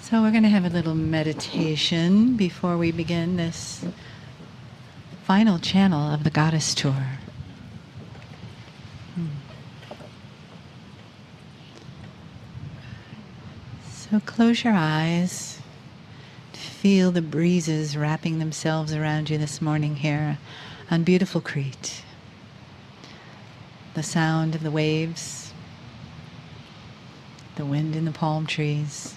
So we're going to have a little meditation before we begin this final channel of the Goddess Tour. So close your eyes. Feel the breezes wrapping themselves around you this morning here on beautiful Crete. The sound of the waves, the wind in the palm trees,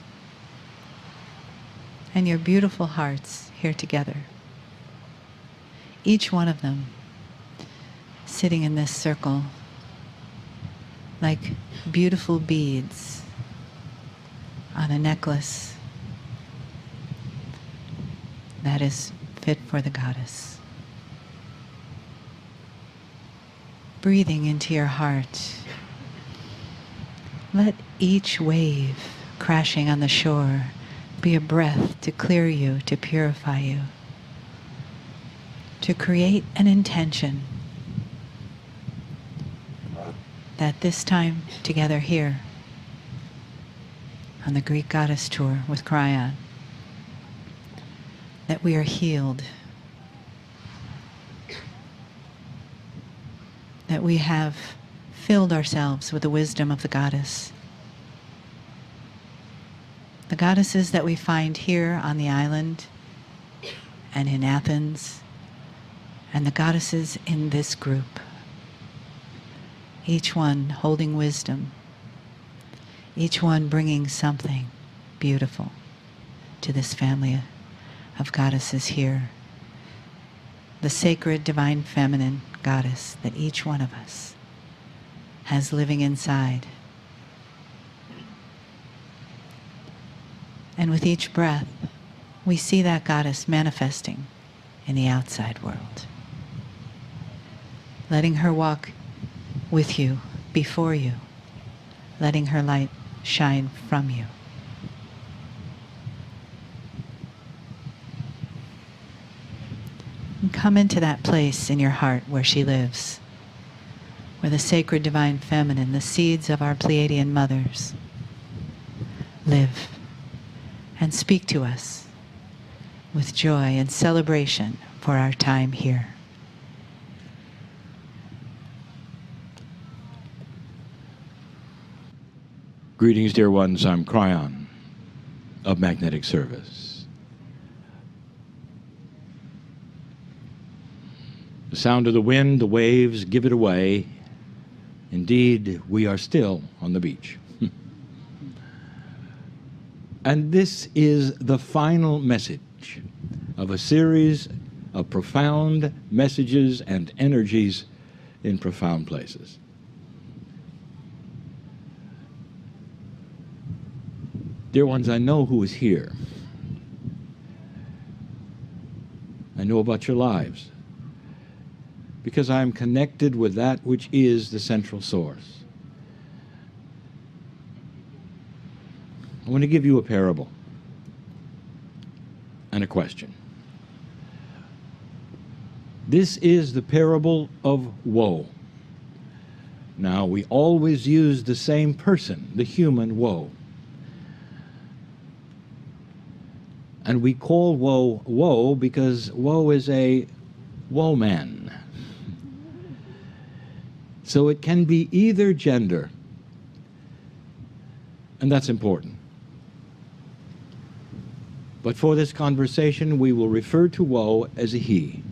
and your beautiful hearts here together. Each one of them sitting in this circle like beautiful beads on a necklace that is fit for the goddess. Breathing into your heart, let each wave crashing on the shore be a breath to clear you, to purify you, to create an intention that this time together here on the Greek Goddess Tour with Kryon, that we are healed, that we have filled ourselves with the wisdom of the goddess. The goddesses that we find here on the island and in Athens, and the goddesses in this group, each one holding wisdom, each one bringing something beautiful to this family of goddesses here. The sacred divine feminine goddess that each one of us has living inside. And with each breath, we see that goddess manifesting in the outside world. Letting her walk with you, before you, letting her light shine from you. And come into that place in your heart where she lives, where the sacred divine feminine, the seeds of our Pleiadian mothers, live, and speak to us with joy and celebration for our time here. Greetings, dear ones. I'm Kryon of Magnetic Service. The sound of the wind, the waves give it away. Indeed, we are still on the beach. And this is the final message of a series of profound messages and energies in profound places. Dear ones, I know who is here. I know about your lives, because I am connected with that which is the central source. I want to give you a parable and a question. This is the parable of woe. Now, we always use the same person, the human woe. And we call woe woe because woe is a woe man. So it can be either gender, and that's important. But for this conversation, we will refer to woe as a he.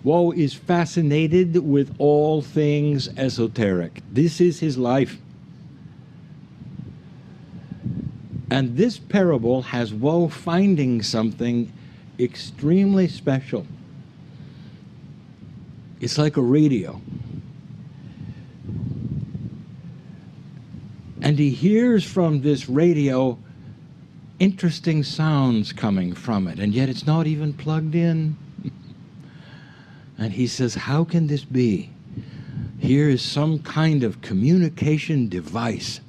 Woe is fascinated with all things esoteric. This is his life. And this parable has woe finding something extremely special. It's like a radio. And he hears from this radio interesting sounds coming from it, and yet it's not even plugged in. And he says, how can this be? Here is some kind of communication device,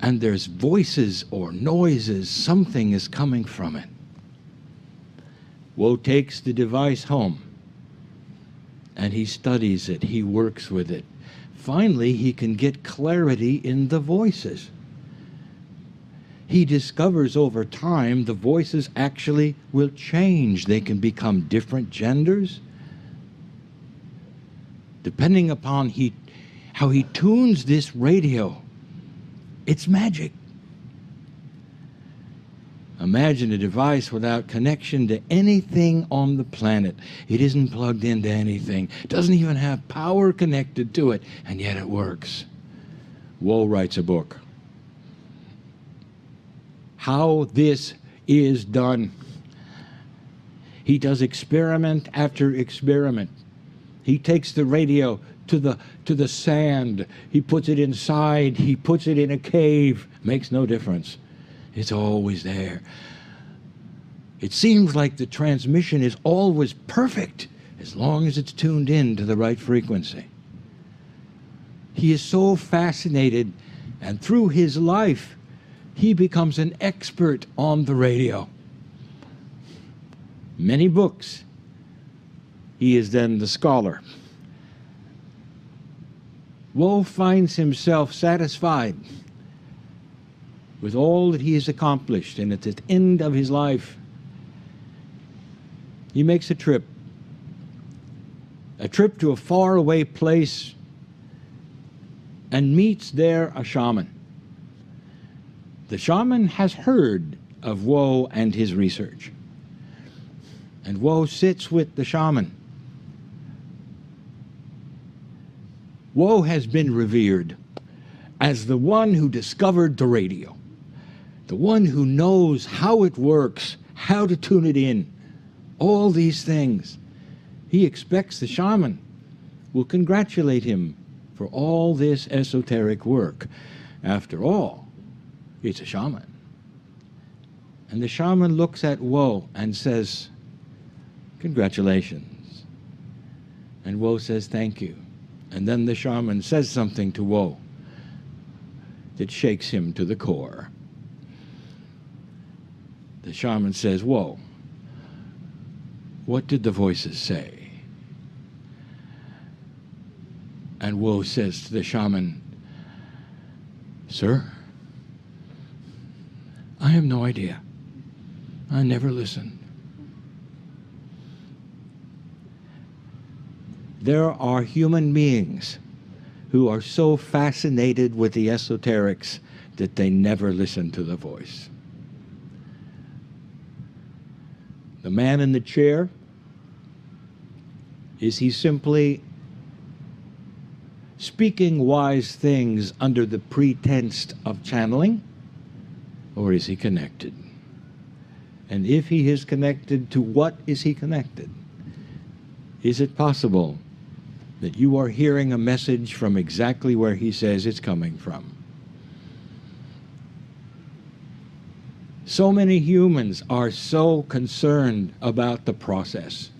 and there's voices or noises, something is coming from it. Woe takes the device home, and he studies it, he works with it, finally he can get clarity in the voices. He discovers over time the voices actually will change. They can become different genders. Depending upon how he tunes this radio, it's magic. Imagine a device without connection to anything on the planet. It isn't plugged into anything. It doesn't even have power connected to it, and yet it works. Woe writes a book. How this is done. He does experiment after experiment. He takes the radio to the sand. He puts it inside. He puts it in a cave. Makes no difference. It's always there. It seems like the transmission is always perfect as long as it's tuned in to the right frequency. He is so fascinated, and through his life, he becomes an expert on the radio. Many books. He is then the scholar. Woe finds himself satisfied with all that he has accomplished, and at the end of his life, he makes a trip to a faraway place, and meets there a shaman. The shaman has heard of Woe and his research, and Woe sits with the shaman. Woe has been revered as the one who discovered the radio, the one who knows how it works, how to tune it in, all these things. He expects the shaman will congratulate him for all this esoteric work. After all, it's a shaman. And the shaman looks at Woe and says, "Congratulations." And Woe says, "Thank you." And then the shaman says something to Woe that shakes him to the core. The shaman says, "Woe, what did the voices say?" And Woe says to the shaman, "Sir, I have no idea. I never listened." There are human beings who are so fascinated with the esoterics that they never listen to the voice. The man in the chair, is he simply speaking wise things under the pretense of channeling, or is he connected? And if he is connected, to what is he connected? Is it possible that you are hearing a message from exactly where he says it's coming from? So many humans are so concerned about the process.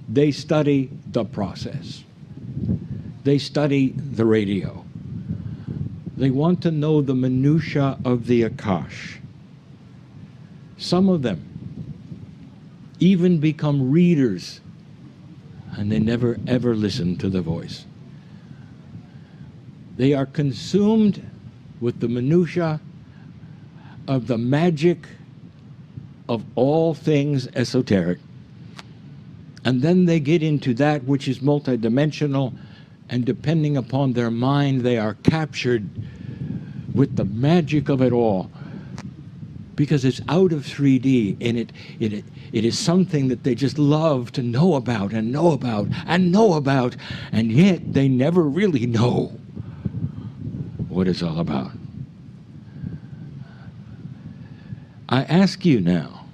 They study the process. They study the radio. They want to know the minutiae of the Akash. Some of them even become readers, and they never ever listen to the voice. They are consumed with the minutiae of the magic of all things esoteric. And then they get into that which is multidimensional, and depending upon their mind, they are captured with the magic of it all. Because it's out of 3D, and it is something that they just love to know about and know about and know about, and yet they never really know what it's all about. I ask you now,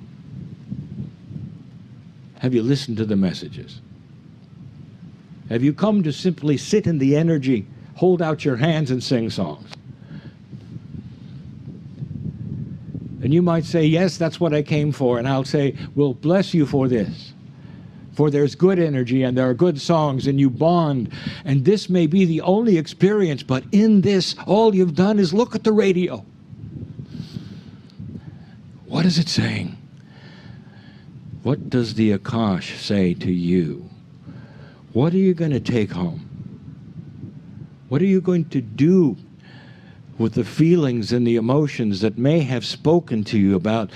have you listened to the messages? Have you come to simply sit in the energy, hold out your hands and sing songs? And you might say, yes, that's what I came for. And I'll say, well, bless you for this. For there's good energy and there are good songs and you bond. And this may be the only experience, but in this, all you've done is look at the radio. What is it saying? What does the Akash say to you? What are you going to take home? What are you going to do with the feelings and the emotions that may have spoken to you about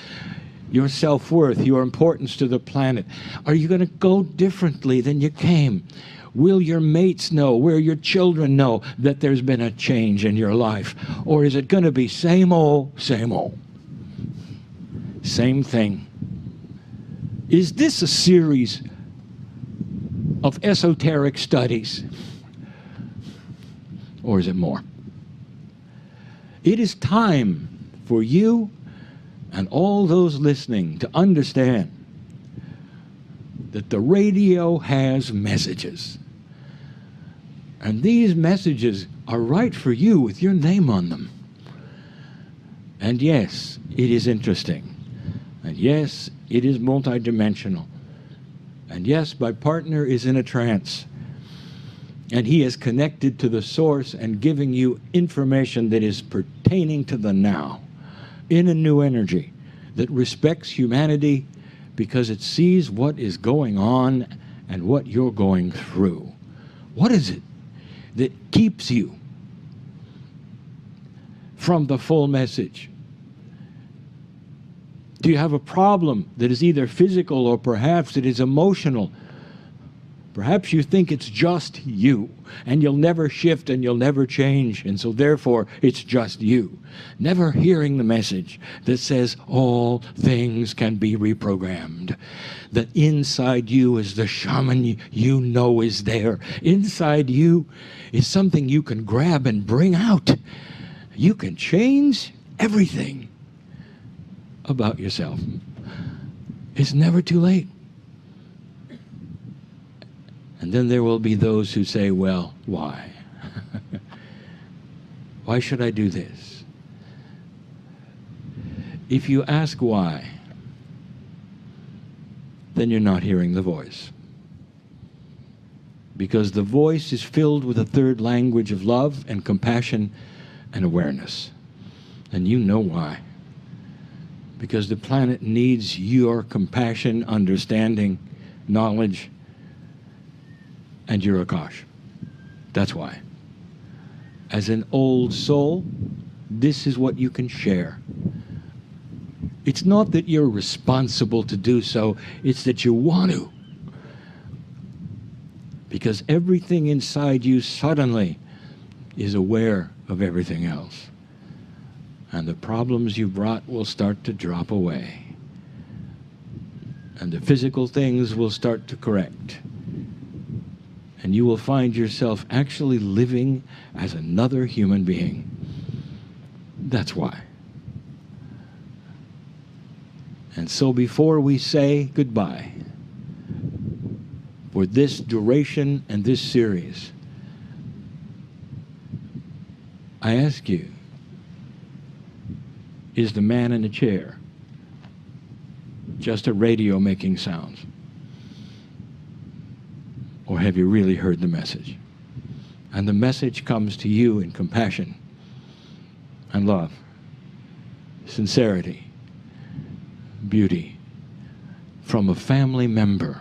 your self-worth, your importance to the planet? Are you going to go differently than you came? Will your mates know, will your children know that there's been a change in your life? Or is it going to be same old, same old? Same thing. Is this a series of esoteric studies? Or is it more? It is time for you and all those listening to understand that the radio has messages. And these messages are right for you with your name on them. And yes, it is interesting. And yes, it is multidimensional. And yes, my partner is in a trance. And he is connected to the source and giving you information that is pertaining to the now, in a new energy that respects humanity because it sees what is going on and what you're going through. What is it that keeps you from the full message? Do you have a problem that is either physical or perhaps it is emotional? Perhaps you think it's just you, and you'll never shift and you'll never change, and so therefore it's just you. Never hearing the message that says all things can be reprogrammed. That inside you is the shaman you know is there. Inside you is something you can grab and bring out. You can change everything about yourself. It's never too late. And then there will be those who say, well, why? Why should I do this? If you ask why, then you're not hearing the voice. Because the voice is filled with a third language of love and compassion and awareness. And you know why. Because the planet needs your compassion, understanding, knowledge, and your Akash. That's why. As an old soul, this is what you can share. It's not that you're responsible to do so, it's that you want to. Because everything inside you suddenly is aware of everything else. And the problems you brought will start to drop away. And the physical things will start to correct. And you will find yourself actually living as another human being. That's why. And so before we say goodbye, for this duration and this series, I ask you, is the man in the chair just a radio making sounds? Or have you really heard the message? And the message comes to you in compassion and love, sincerity, beauty, from a family member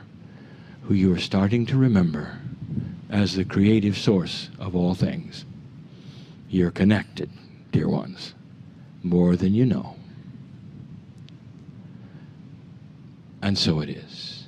who you are starting to remember as the creative source of all things. You're connected, dear ones, more than you know. And so it is.